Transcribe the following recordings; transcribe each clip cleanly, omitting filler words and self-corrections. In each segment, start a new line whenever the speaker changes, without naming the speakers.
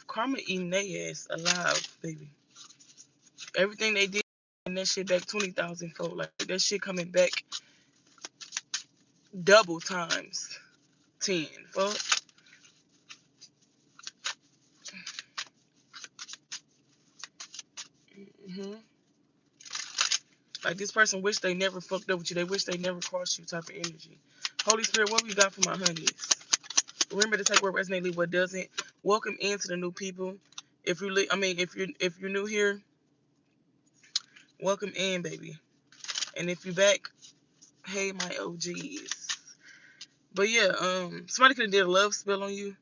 Karma eating their ass alive, baby. Everything they did, and that shit back 20,000 fold. Like that shit coming back double times 10. Fuck. hmm Like this person wish they never fucked up with you. They wish they never crossed you. Type of energy. Holy Spirit, what we got for my honeys? Remember to take what resonates, leave what doesn't. Welcome into the new people. If you, if you're new here, welcome in, baby. And if you're back, hey, my OGs. But yeah, somebody could have did a love spell on you.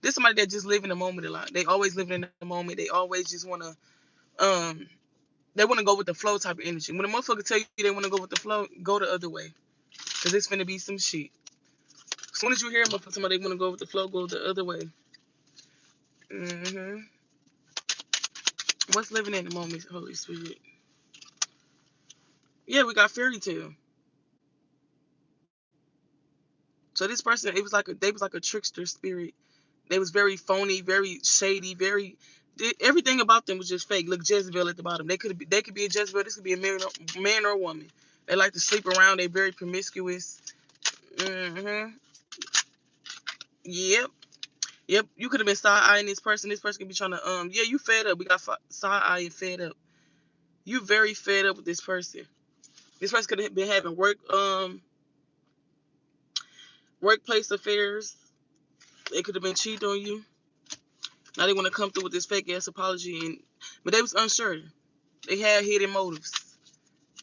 This somebody that just live in the moment a lot. They always live in the moment. They always just um, they wanna go with the flow type of energy. When a motherfucker tell you they wanna go with the flow, go the other way, cause it's finna be some shit. As soon as you hear a motherfucker somebody wanna go with the flow, go the other way. hmm What's living in the moment, Holy Spirit? Yeah, we got fairy tale. So this person, they was like a trickster spirit. They was very phony, very shady, everything about them was just fake. Look, Jezebel at the bottom. They could be a Jezebel. This could be a man or a woman. They like to sleep around. They very promiscuous. hmm Yep. Yep. You could have been side eyeing this person. This person could be trying to yeah, you fed up. We got side eye and fed up. You very fed up with this person. This person could have been having workplace affairs. They could have been cheating on you. Now they want to come through with this fake ass apology, but they was unsure. They had hidden motives.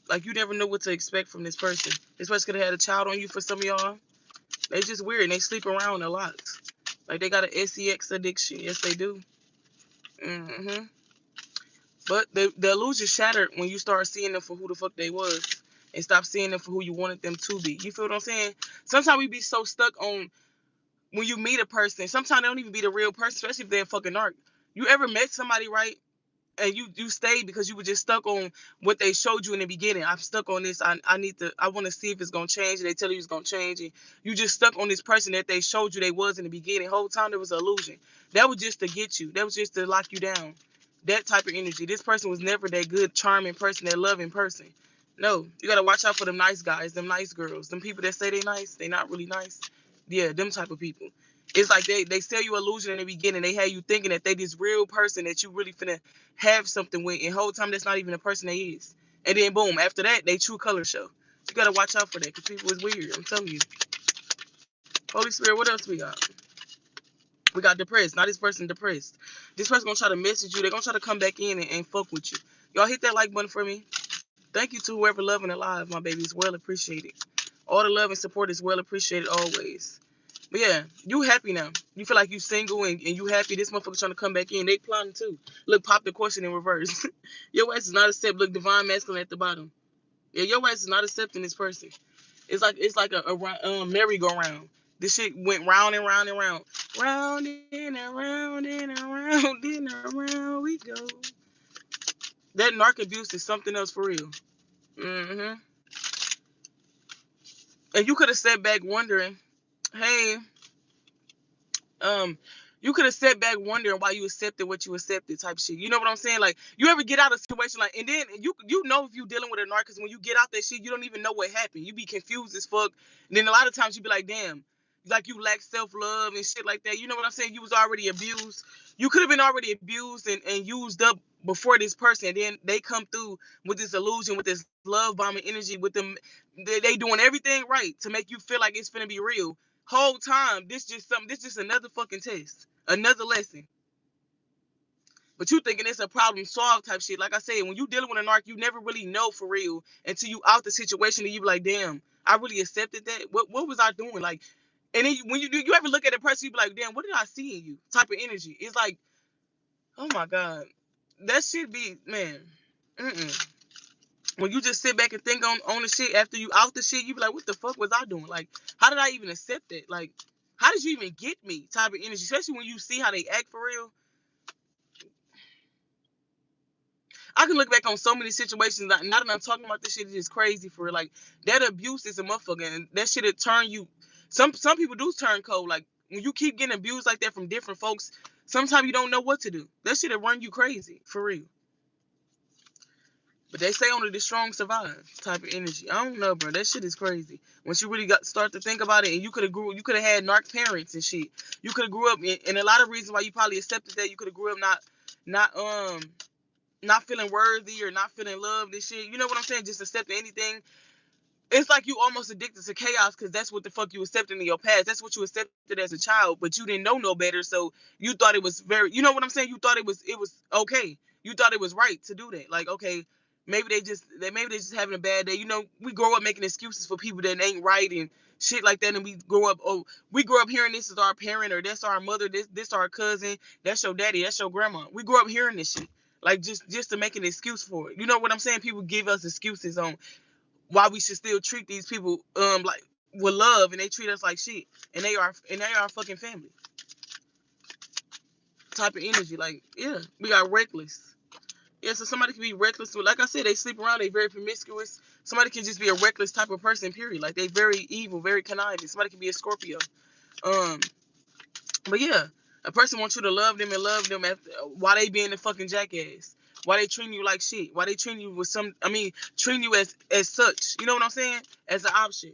Like you never know what to expect from this person. This person could have had a child on you for some of y'all. They just weird and they sleep around a lot. Like they got an sex addiction. Yes, they do. hmm But the illusion shattered when you start seeing them for who the fuck they was and stop seeing them for who you wanted them to be. You feel what I'm saying? Sometimes we be so stuck on when you meet a person. Sometimes they don't even be the real person, especially if they're a fucking narc. You ever met somebody, right? And you stayed because you were just stuck on what they showed you in the beginning. I'm stuck on this. I want to see if it's gonna change. And they tell you it's gonna change, and you just stuck on this person that they showed you they was in the beginning. The whole time there was an illusion. That was just to get you. That was just to lock you down. That type of energy. This person was never that good, charming person, that loving person. No, you gotta watch out for them nice guys, them nice girls, them people that say they nice, they not really nice. Yeah, them type of people. It's like they sell you illusion in the beginning. They have you thinking that they this real person that you really finna have something with, and whole time that's not even the person they is. And then boom, after that, they true color show. You gotta watch out for that because people is weird. I'm telling you. Holy Spirit, what else we got? We got depressed. Now this person depressed. This person gonna try to message you. They're gonna try to come back in and fuck with you. Y'all hit that like button for me. Thank you to whoever loving alive, my baby. It's well appreciated. All the love and support is well appreciated always. But yeah, you happy now. You feel like you single and you happy. This motherfucker trying to come back in. They plotting too. Look, pop the question in reverse. Your ass is not accept. Look, divine masculine at the bottom. Yeah, your ass is not accepting this person. It's like a merry-go-round. This shit went round and round and round. Round and around and around and around we go. That narc abuse is something else for real. hmm And you could have sat back wondering, hey, um, you could have sat back wondering why you accepted what you accepted, type shit. You know what I'm saying? Like, you ever get out of a situation like, and then you know if you dealing with a narc, because when you get out that shit, you don't even know what happened. You be confused as fuck. And then a lot of times you be like, damn, like you lack self love and shit like that. You know what I'm saying? You was already abused. You could have been already abused and used up before this person. And then they come through with this illusion, with this love bombing energy, with them. They doing everything right to make you feel like it's finna be real. Whole time, this just another fucking test, another lesson. But you thinking it's a problem solved type shit. Like I said, when you dealing with a narc, you never really know for real until you out the situation and you be like, damn, I really accepted that. What was I doing? Like, and then when you ever look at a person, you be like, damn, what did I see in you? Type of energy. It's like, oh my god, that shit be man. Mm-mm. When you just sit back and think on the shit after you out the shit, you be like, what the fuck was I doing? Like, how did I even accept it? Like, how did you even get me? Type of energy, especially when you see how they act for real. I can look back on so many situations. Like, now that I'm talking about this shit, it's just crazy for real. Like, that abuse is a motherfucker, and that shit will turn you. Some people do turn cold. Like when you keep getting abused like that from different folks, sometimes you don't know what to do. That shit'll run you crazy, for real. But they say only the strong survive type of energy. I don't know, bro. That shit is crazy. Once you really start to think about it, and you could have had narc parents and shit. You could have grew up, and a lot of reasons why you probably accepted that. You could have grew up not feeling worthy or not feeling loved and shit. You know what I'm saying? Just accepting anything. It's like you almost addicted to chaos because that's what the fuck you accepted in your past. That's what you accepted as a child, but you didn't know no better, so you thought it was you know what I'm saying? You thought it was okay. You thought it was right to do that. Like, okay, maybe they just having a bad day. You know, we grow up making excuses for people that ain't right and shit like that, and we grow up hearing this is our parent or that's our mother, this our cousin, that's your daddy, that's your grandma. We grow up hearing this shit. Like just to make an excuse for it. You know what I'm saying? People give us excuses on why we should still treat these people like with love, and they treat us like shit, and they are fucking family type of energy. Like, yeah, we got reckless. Yeah, so somebody can be reckless. Like I said, they sleep around, they very promiscuous. Somebody can just be a reckless type of person, period. Like, they very evil, very conniving. Somebody can be a Scorpio. But yeah, a person wants you to love them and love them while they being a fucking jackass. Why they treating you like shit? Why they treating you with treating you as such? You know what I'm saying? As an option.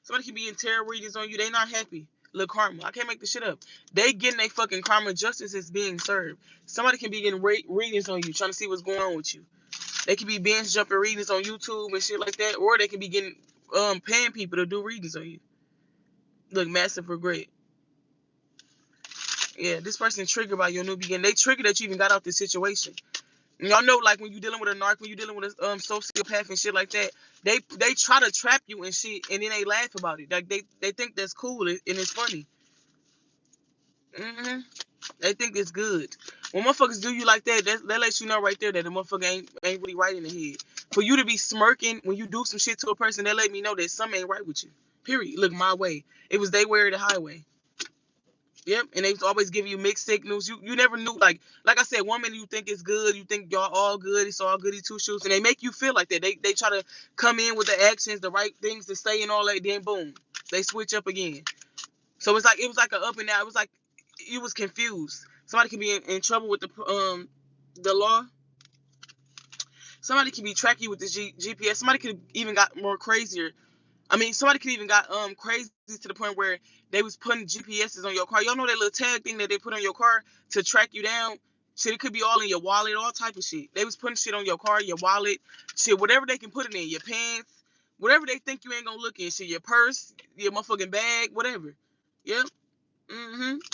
Somebody can be in tarot readings on you. They not happy. Look, karma. I can't make this shit up. They getting their fucking karma. Justice is being served. Somebody can be getting readings on you, trying to see what's going on with you. They can be binge jumping readings on YouTube and shit like that, or they can be getting paying people to do readings on you. Look, massive regret. Yeah, this person triggered by your new beginning. They triggered that you even got out this situation. And y'all know, like, when you're dealing with a narc, when you're dealing with a sociopath and shit like that, they try to trap you and shit, and then they laugh about it. Like, they think that's cool and it's funny. They think it's good. When motherfuckers do you like that, that lets you know right there that the motherfucker ain't really right in the head. For you to be smirking when you do some shit to a person, that let me know that something ain't right with you. Period. Look, my way. It was they way or the highway. Yep, and they was always giving you mixed signals. You never knew, like I said, one minute you think it's good, you think y'all all good, it's all goody two shoes, and they make you feel like that. They try to come in with the actions, the right things to say and all that, then boom, they switch up again. So it was like an up and down. It was like you was confused. Somebody can be in trouble with the law. Somebody can be tracking you with the GPS. Somebody could even got more crazier. I mean, somebody could even got crazy to the point where they was putting GPSs on your car. Y'all know that little tag thing that they put on your car to track you down? Shit, it could be all in your wallet, all type of shit. They was putting shit on your car, your wallet, shit, whatever they can put it in, your pants, whatever they think you ain't gonna look in, shit, your purse, your motherfucking bag, whatever. Yep.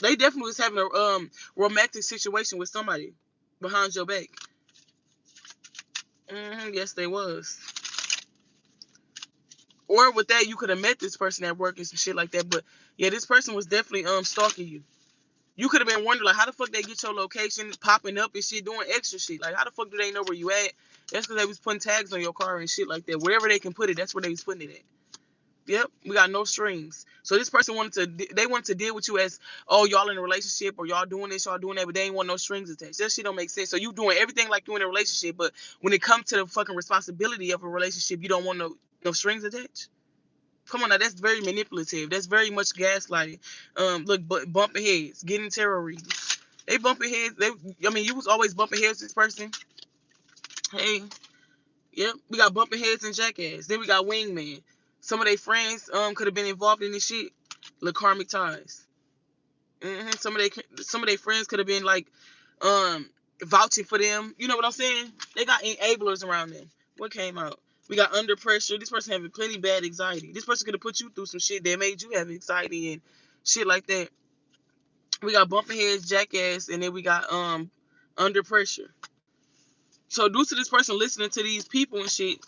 They definitely was having a romantic situation with somebody behind your back. Yes, they was. Or with that, you could have met this person at work and some shit like that. But yeah, this person was definitely stalking you. You could have been wondering, like, how the fuck they get your location, popping up and shit, doing extra shit. Like, how the fuck do they know where you at? That's because they was putting tags on your car and shit like that. Wherever they can put it, that's where they was putting it at. Yep, we got no strings. So this person wanted to deal with you as, oh, y'all in a relationship or y'all doing this, y'all doing that, but they ain't want no strings attached. That shit don't make sense. So you doing everything like you in a relationship, but when it comes to the fucking responsibility of a relationship, you don't want no strings attached. Come on now, that's very manipulative. That's very much gaslighting. Look, bumping heads, getting tarot readings. They bumping heads. You was always bumping heads with this person. Hey, yep, we got bumping heads and jackass. Then we got wingman. Some of their friends could have been involved in this shit. Look, karmic ties. Some of their friends could have been like vouching for them. You know what I'm saying? They got enablers around them. What came out? We got under pressure. This person having plenty bad anxiety. This person could have put you through some shit that made you have anxiety and shit like that. We got bumping heads, jackass, and then we got under pressure. So due to this person listening to these people and shit,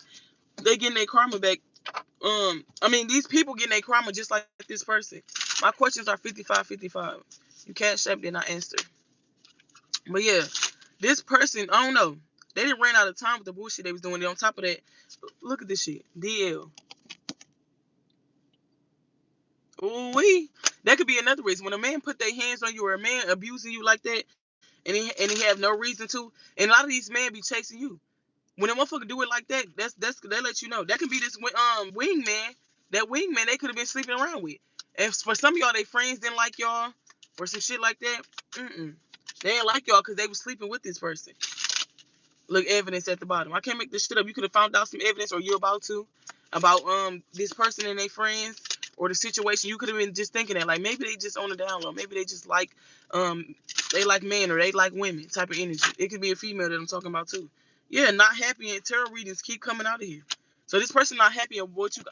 they getting their karma back. These people getting their karma just like this person. My questions are 55-55. You can't shop, then I answer. But yeah, this person, I don't know. They didn't run out of time with the bullshit they was doing. On top of that, look at this shit. DL. Ooh-wee. That could be another reason. When a man put their hands on you or a man abusing you like that, and he have no reason to, and a lot of these men be chasing you. When a motherfucker do it like that, that lets you know. That could be this wingman. That wingman they could have been sleeping around with. If for some of y'all, they friends didn't like y'all or some shit like that, they didn't like y'all because they was sleeping with this person. Look, evidence at the bottom. I can't make this shit up. You could have found out some evidence, or you're about to, about this person and their friends or the situation. You could have been just thinking that, like, maybe they just on the down low. Maybe they just like they like men or they like women type of energy. It could be a female that I'm talking about too. Yeah, not happy, and tarot readings keep coming out of here. So this person not happy of what you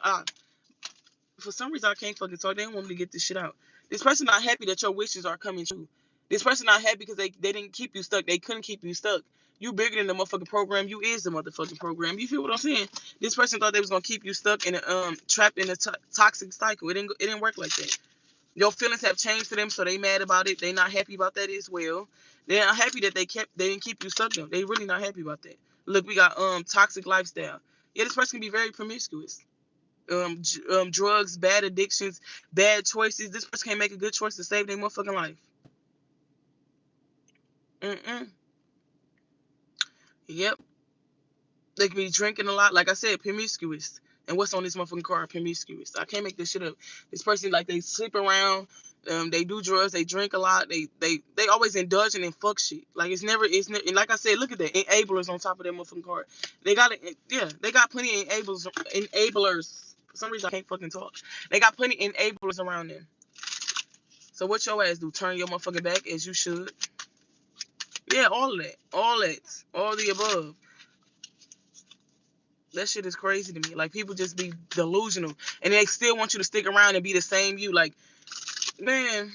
for some reason I can't fucking talk. They don't want me to get this shit out. This person not happy that your wishes are coming true. This person not happy because they didn't keep you stuck. They couldn't keep you stuck. You bigger than the motherfucking program. You is the motherfucking program. You feel what I'm saying? This person thought they was gonna keep you stuck in a trapped in a toxic cycle. It didn't work like that. Your feelings have changed to them, so they mad about it. They not happy about that as well. They're not happy that they didn't keep you stuck though. They really not happy about that. Look, we got toxic lifestyle. Yeah, this person can be very promiscuous. Drugs, bad addictions, bad choices. This person can't make a good choice to save their motherfucking life. Yep. They could be drinking a lot. Like I said, promiscuous. And what's on this motherfucking card? Promiscuous. I can't make this shit up. This person, like, they sleep around. They do drugs. They drink a lot. They always indulging in fuck shit. Like, it's never. And like I said, look at that. Enablers on top of that motherfucking card. They got it. Yeah, they got plenty of enablers. For some reason, I can't fucking talk. They got plenty of enablers around them. So what your ass do? Turn your motherfucking back as you should. Yeah, all of that. All that. All the above. That shit is crazy to me. Like, people just be delusional. And they still want you to stick around and be the same you. Like, man.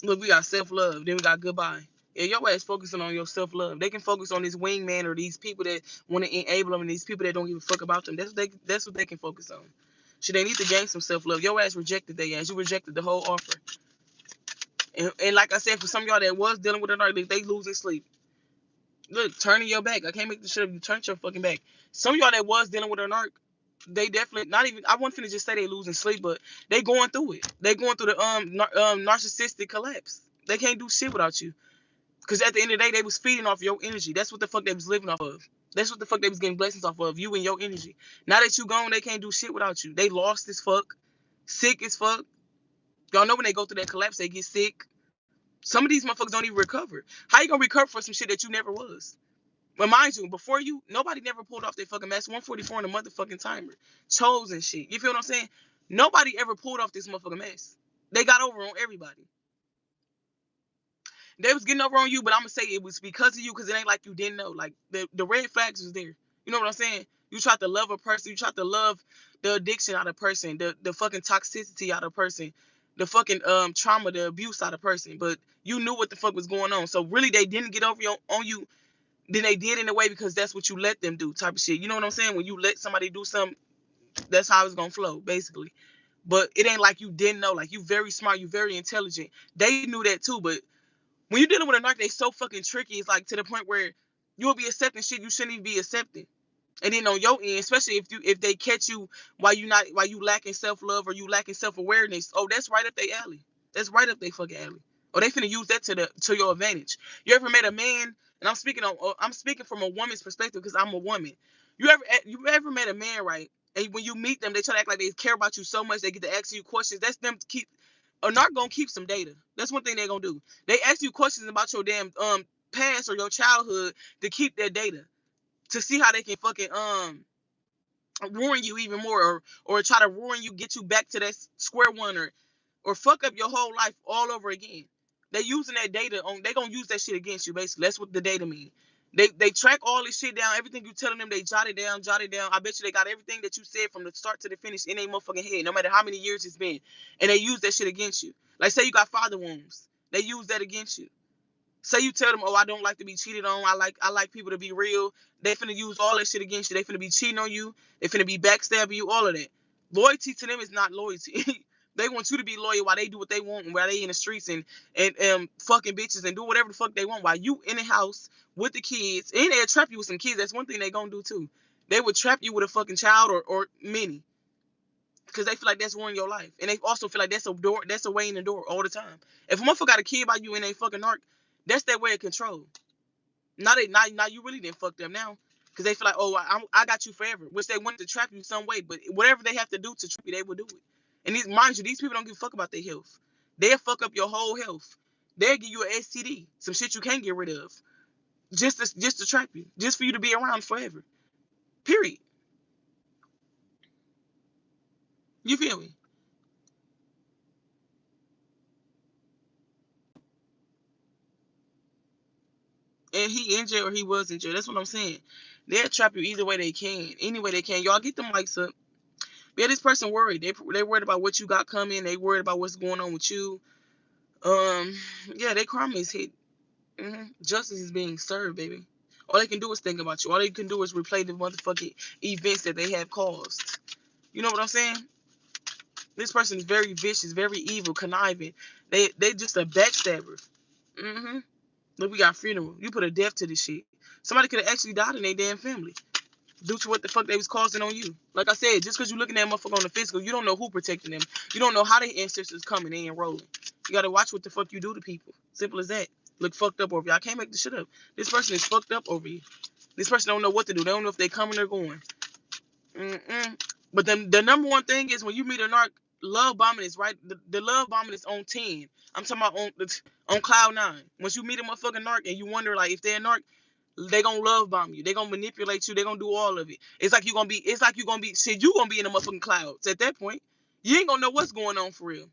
Look, we got self-love. Then we got goodbye. Yeah, your ass focusing on your self-love. They can focus on this wingman or these people that want to enable them and these people that don't give a fuck about them. That's what they can focus on. Shit, they need to gain some self-love. Your ass rejected their ass. You rejected the whole offer. And like I said, for some of y'all that was dealing with it, they losing sleep. Look, turning your back. I can't make the shit up. You turned your fucking back. Some of y'all that was dealing with a narc, they definitely not even. I wasn't finna just say they losing sleep, but they going through it. They going through the narcissistic collapse. They can't do shit without you. Cause at the end of the day, they was feeding off your energy. That's what the fuck they was living off of. That's what the fuck they was getting blessings off of. You and your energy. Now that you gone, they can't do shit without you. They lost as fuck, sick as fuck. Y'all know when they go through that collapse, they get sick. Some of these motherfuckers don't even recover. How you gonna recover for some shit that you never was? But mind you, before you, nobody never pulled off their fucking mask. 144 on the motherfucking timer. Chosen shit. You feel what I'm saying? Nobody ever pulled off this motherfucking mask. They got over on everybody. They was getting over on you, but I'm gonna say it was because of you, because it ain't like you didn't know. Like, the red flags was there. You know what I'm saying? You tried to love a person. You tried to love the addiction out of a person, the fucking toxicity out of a person, the fucking trauma, the abuse out of a person. But you knew what the fuck was going on. So really, they didn't get over on you. Then they did in a way because that's what you let them do, type of shit. You know what I'm saying? When you let somebody do something, that's how it's gonna flow, basically. But it ain't like you didn't know. Like, you very smart, you very intelligent. They knew that too, but when you're dealing with a narc, they so fucking tricky. It's like to the point where you'll be accepting shit you shouldn't even be accepting. And then on your end, especially if they catch you while you lacking self-love or you lacking self-awareness, oh, that's right up their alley. That's right up their fucking alley. Or they finna use that to your advantage. You ever met a man? And I'm speaking from a woman's perspective because I'm a woman. You ever met a man, right? And when you meet them, they try to act like they care about you so much they get to ask you questions. That's them keep a narc gonna keep some data. That's one thing they're gonna do. They ask you questions about your damn past or your childhood to keep their data, to see how they can fucking ruin you even more, or try to ruin you, get you back to that square one, or fuck up your whole life all over again. They using that data they gonna use that shit against you, basically. That's what the data mean. They track all this shit down, everything you telling them, they jot it down. I bet you they got everything that you said from the start to the finish in their motherfucking head, no matter how many years it's been. And they use that shit against you. Like, say you got father wounds. They use that against you. Say you tell them, oh, I don't like to be cheated on. I like people to be real. They finna use all that shit against you. They finna be cheating on you. They finna be backstabbing you. All of that. Loyalty to them is not loyalty. They want you to be loyal while they do what they want and while they in the streets and fucking bitches and do whatever the fuck they want while you in the house with the kids. And they'll trap you with some kids. That's one thing they gonna do too. They would trap you with a fucking child or many. Because they feel like that's ruining your life. And they also feel like that's a way in the door all the time. If a motherfucker got a kid by you and they fucking narc, that's their way of control. Now you really didn't fuck them now. Because they feel like, oh, I got you forever. Which they wanted to trap you some way. But whatever they have to do to trap you, they will do it. And mind you, these people don't give a fuck about their health. They'll fuck up your whole health. They'll give you an STD, some shit you can't get rid of, just to trap you, just for you to be around forever. Period. You feel me? And he in jail or he was in jail. That's what I'm saying. They'll trap you either way they can. Any way they can. Y'all get the mics up. Yeah, this person worried. They worried about what you got coming. They worried about what's going on with you. Yeah, their karma is hit. Justice is being served, baby. All they can do is think about you. All they can do is replay the motherfucking events that they have caused. You know what I'm saying? This person is very vicious, very evil, conniving. They just a backstabber. Look, we got funeral. You put a death to this shit. Somebody could have actually died in their damn family due to what the fuck they was causing on you. Like I said, just because you looking at motherfucker on the physical, you don't know who protecting them. You don't know how their ancestors coming in and rolling. You gotta watch what the fuck you do to people. Simple as that. Look fucked up over you. I can't make this shit up. This person is fucked up over you. This person don't know what to do. They don't know if they coming or going. But then the number one thing is when you meet a narc, love bombing is right. The love bombing is on 10. I'm talking about on cloud 9. Once you meet a motherfucking narc and you wonder like if they're a narc, they gonna love bomb you. They gonna manipulate you. They gonna do all of it. It's like you gonna be shit, you gonna be in the motherfucking clouds. At that point, you ain't gonna know what's going on for real.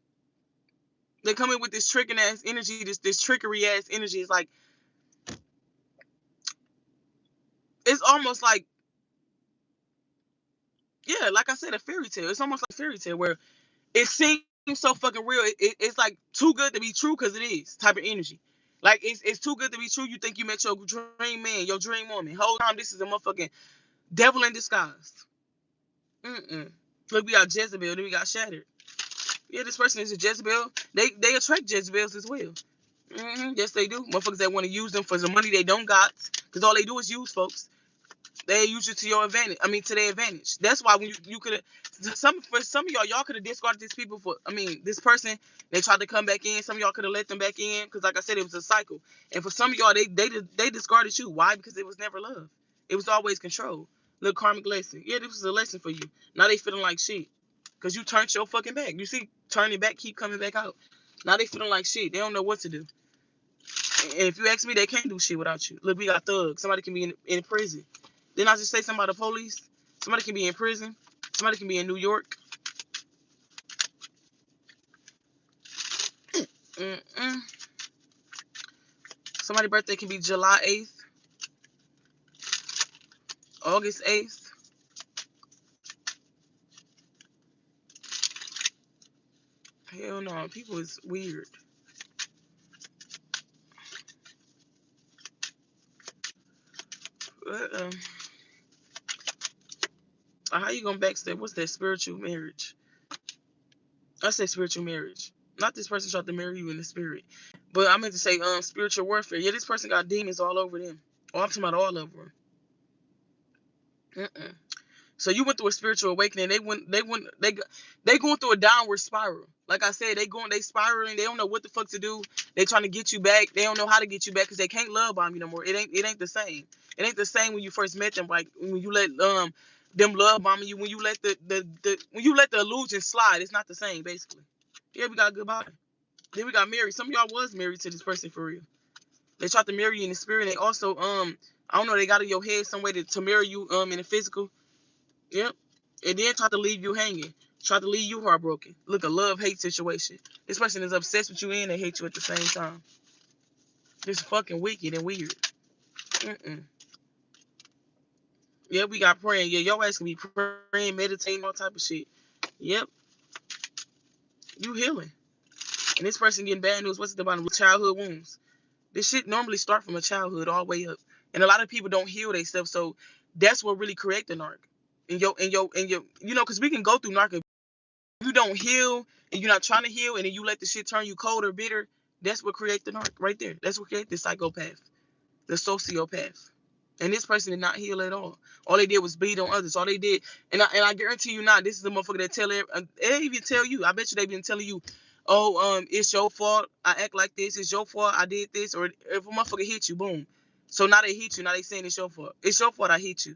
They come in with this tricking ass energy, this trickery ass energy. It's like it's almost like, yeah, like I said, a fairy tale. It's almost like a fairy tale where it seems so fucking real. It's like too good to be true because it is type of energy. Like it's too good to be true. You think you met your dream man, your dream woman. Whole time this is a motherfucking devil in disguise. Look, we got Jezebel, then we got Shattered. Yeah, this person is a Jezebel. They attract Jezebels as well. Yes, they do. Motherfuckers that want to use them for the money they don't got, because all they do is use folks. They use it to your advantage. I mean, to their advantage. That's why when you could have for some of y'all could have discarded these people for. I mean, this person they tried to come back in. Some of y'all could have let them back in because, like I said, it was a cycle. And for some of y'all, they discarded you. Why? Because it was never love. It was always control. Little karmic lesson. Yeah, this was a lesson for you. Now they feeling like shit because you turned your fucking back. You see, turning back, keep coming back out. Now they feeling like shit. They don't know what to do. And if you ask me, they can't do shit without you. Look, we got thugs. Somebody can be in prison. Didn't I just say something about the police? Somebody can be in prison. Somebody can be in New York. Somebody's birthday can be July 8th, August 8th. Hell no, people is weird. But, how you gonna backstab? What's that? Spiritual marriage. I say spiritual marriage. Not this person tried to marry you in the spirit. But I meant to say spiritual warfare. Yeah, this person got demons all over them. Oh, I'm talking about all over them. So you went through a spiritual awakening. They going through a downward spiral. Like I said, they spiraling. They don't know what the fuck to do. They trying to get you back. They don't know how to get you back because they can't love bomb you no more. It ain't the same. It ain't the same when you first met them. Like when you let them love bombing you. When you let the illusion slide, it's not the same basically. Yeah, we got goodbye. Then we got married. Some of y'all was married to this person for real. They tried to marry you in the spirit. They also I don't know. They got in your head some way to marry you in the physical. Yep. And then try to leave you hanging. Try to leave you heartbroken. Look, a love-hate situation. This person is obsessed with you and they hate you at the same time. This fucking wicked and weird. Yeah, we got praying. Yeah, your ass can be praying, meditating, all type of shit. Yep. You healing. And this person getting bad news. What's at the bottom? Childhood wounds. This shit normally start from a childhood all the way up. And a lot of people don't heal their stuff. So that's what really create the narc. And because we can go through narc. You don't heal and you're not trying to heal and then you let the shit turn you cold or bitter, that's what creates the narc right there. That's what creates the psychopath, the sociopath. And this person did not heal at all. All they did was bleed on others. All they did, and I guarantee you not, this is the motherfucker that they even tell you, I bet you they've been telling you, oh, it's your fault, I act like this, it's your fault, I did this, or if a motherfucker hit you, boom. So now they hit you, now they saying it's your fault. It's your fault I hit you.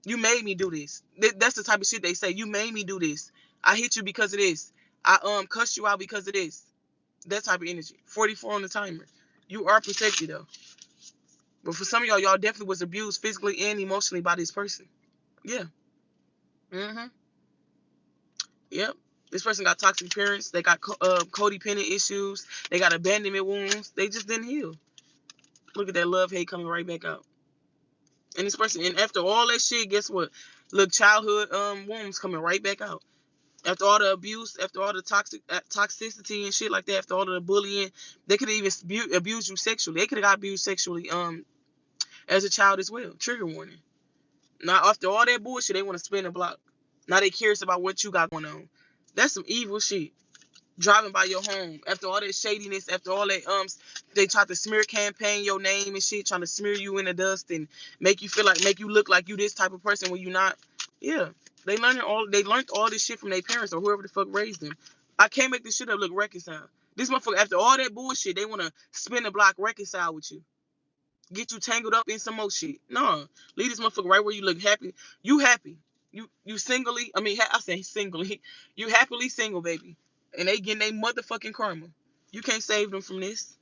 You made me do this. That's the type of shit they say. You made me do this. I hit you because of this. I cussed you out because of this. That type of energy. 44 on the timer. You are protected though. But for some of y'all definitely was abused physically and emotionally by this person. Yeah. Mm-hmm. Yep. This person got toxic parents. They got codependent issues. They got abandonment wounds. They just didn't heal. Look at that love hate coming right back out. And this person, and after all that shit, guess what? Look, childhood wounds coming right back out. After all the abuse, after all the toxicity and shit like that, after all the bullying, they could even abuse you sexually. They could have got abused sexually as a child as well. Trigger warning. Now after all that bullshit, they want to spin the block. Now they curious about what you got going on. That's some evil shit. Driving by your home after all that shadiness, after all that they tried to smear campaign your name and shit, trying to smear you in the dust and make you look like you this type of person when you not. Yeah, they learned all this shit from their parents or whoever the fuck raised them. I can't make this shit up look reconciled. This motherfucker, after all that bullshit, they want to spin the block, reconcile with you, get you tangled up in some more shit. No, leave this motherfucker right where you look happy. You happy. You singly. I mean, I say singly. You happily single, baby. And they getting their motherfucking karma. You can't save them from this.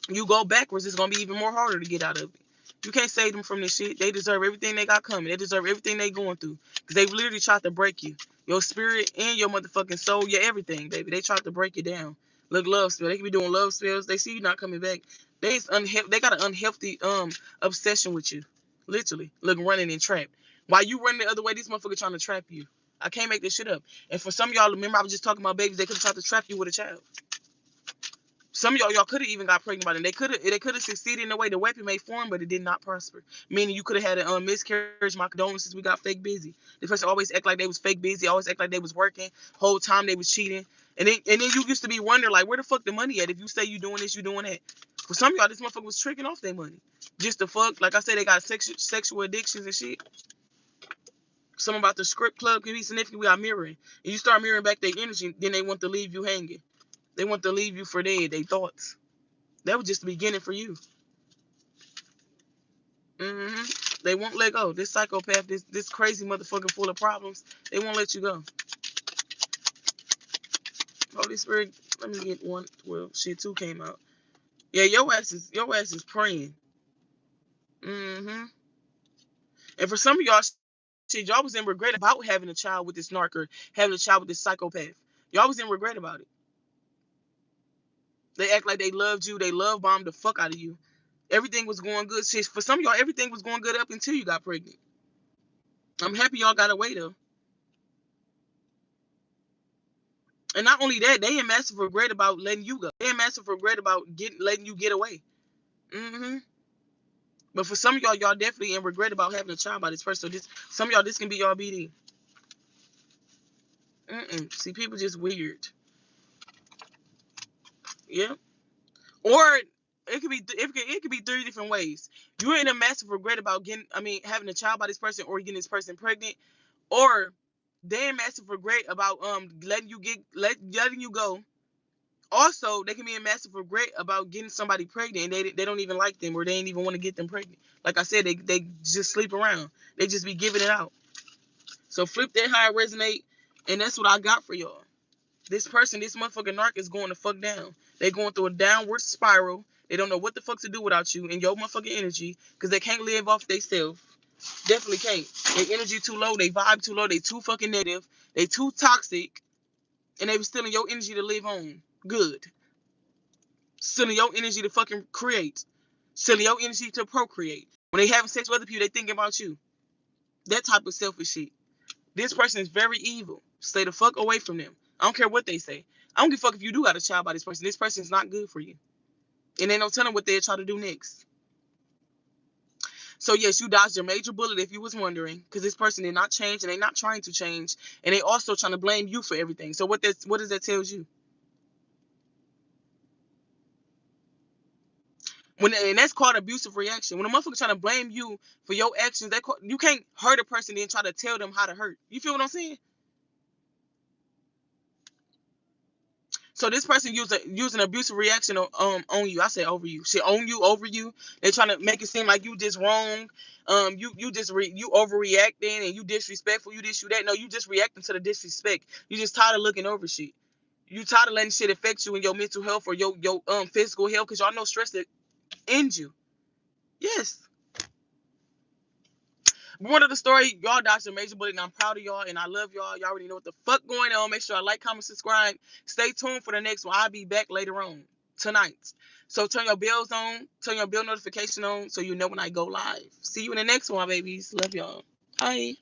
You go backwards, it's gonna be even more harder to get out of it. You can't save them from this shit. They deserve everything they got coming. They deserve everything they going through. Because they literally tried to break you. Your spirit and your motherfucking soul, your everything, baby. They tried to break you down. Look, love spell. They can be doing love spells. They see you not coming back. They got an unhealthy obsession with you. Literally. Look, running and trapped. While you running the other way, this motherfucker trying to trap you. I can't make this shit up. And for some of y'all, remember I was just talking about babies, they could have tried to trap you with a child. Some of y'all could have even got pregnant by them. They could have succeeded in the way the weapon may form, but it did not prosper. Meaning you could have had a miscarriage. My condolences. We got fake busy. This person always act like they was fake busy. Always act like they was working. Whole time they was cheating. And then you used to be wondering like, where the fuck the money at? If you say you doing this, you doing that. For some of y'all, this motherfucker was tricking off their money. Just to fuck. Like I said, they got sexual addictions and shit. Something about the script club can be significant. We are mirroring. And you start mirroring back their energy, then they want to leave you hanging. They want to leave you for dead, they thoughts. That was just the beginning for you. They won't let go. This psychopath, this crazy motherfucker full of problems, they won't let you go. Holy Spirit, let me get one. Well, shit, two came out. Yeah, your ass is praying. And for some of y'all, shit, y'all was in regret about having a child with this narc or having a child with this psychopath. Y'all was in regret about it. They act like they loved you. They love bombed the fuck out of you. Everything was going good. Shit, for some of y'all, everything was going good up until you got pregnant. I'm happy y'all got away though. And not only that, they in massive regret about letting you go. They in massive regret about letting you get away. But for some of y'all definitely in regret about having a child by this person. So some of y'all, this can be y'all BD. See, people just weird. Yeah. Or it could be three different ways. You're in a massive regret about having a child by this person or getting this person pregnant, or they're in massive regret about letting you go. Also, they can be in massive regret about getting somebody pregnant and they don't even like them or they ain't even want to get them pregnant. Like I said, they just sleep around. They just be giving it out. So flip that how it resonate, and that's what I got for y'all. This motherfucking narc is going to fuck down. They going through a downward spiral. They don't know what the fuck to do without you and your motherfucking energy because they can't live off themselves. Definitely can't. Their energy too low. They vibe too low. They too fucking negative. They too toxic. And they be stealing your energy to live on. Good. Stealing your energy to fucking create. Stealing your energy to procreate. When they having sex with other people, they thinking about you. That type of selfish shit. This person is very evil. Stay the fuck away from them. I don't care what they say. I don't give a fuck if you do got a child by this person. This person is not good for you. And they don't tell them what they'll try to do next. So yes, you dodged a major bullet if you was wondering, because this person did not change and they not trying to change, and they also trying to blame you for everything. So what does that tell you? And that's called abusive reaction. When a motherfucker trying to blame you for your actions, you can't hurt a person and then try to tell them how to hurt. You feel what I'm saying? So this person using abusive reaction on you. I said over you. Shit on you, over you. They're trying to make it seem like you just wrong. You overreacting and you disrespectful. You this, you that. No, you just reacting to the disrespect. You just tired of looking over shit. You tired of letting shit affect you in your mental health or your physical health, because y'all know stress that ends you. Yes. One of the story, y'all dodged a major bullet, and I'm proud of y'all, and I love y'all. Y'all already know what the fuck going on. Make sure I like, comment, subscribe. Stay tuned for the next one. I'll be back later on tonight. So turn your bells on, turn your bell notification on, so you know when I go live. See you in the next one, my babies. Love y'all. Bye.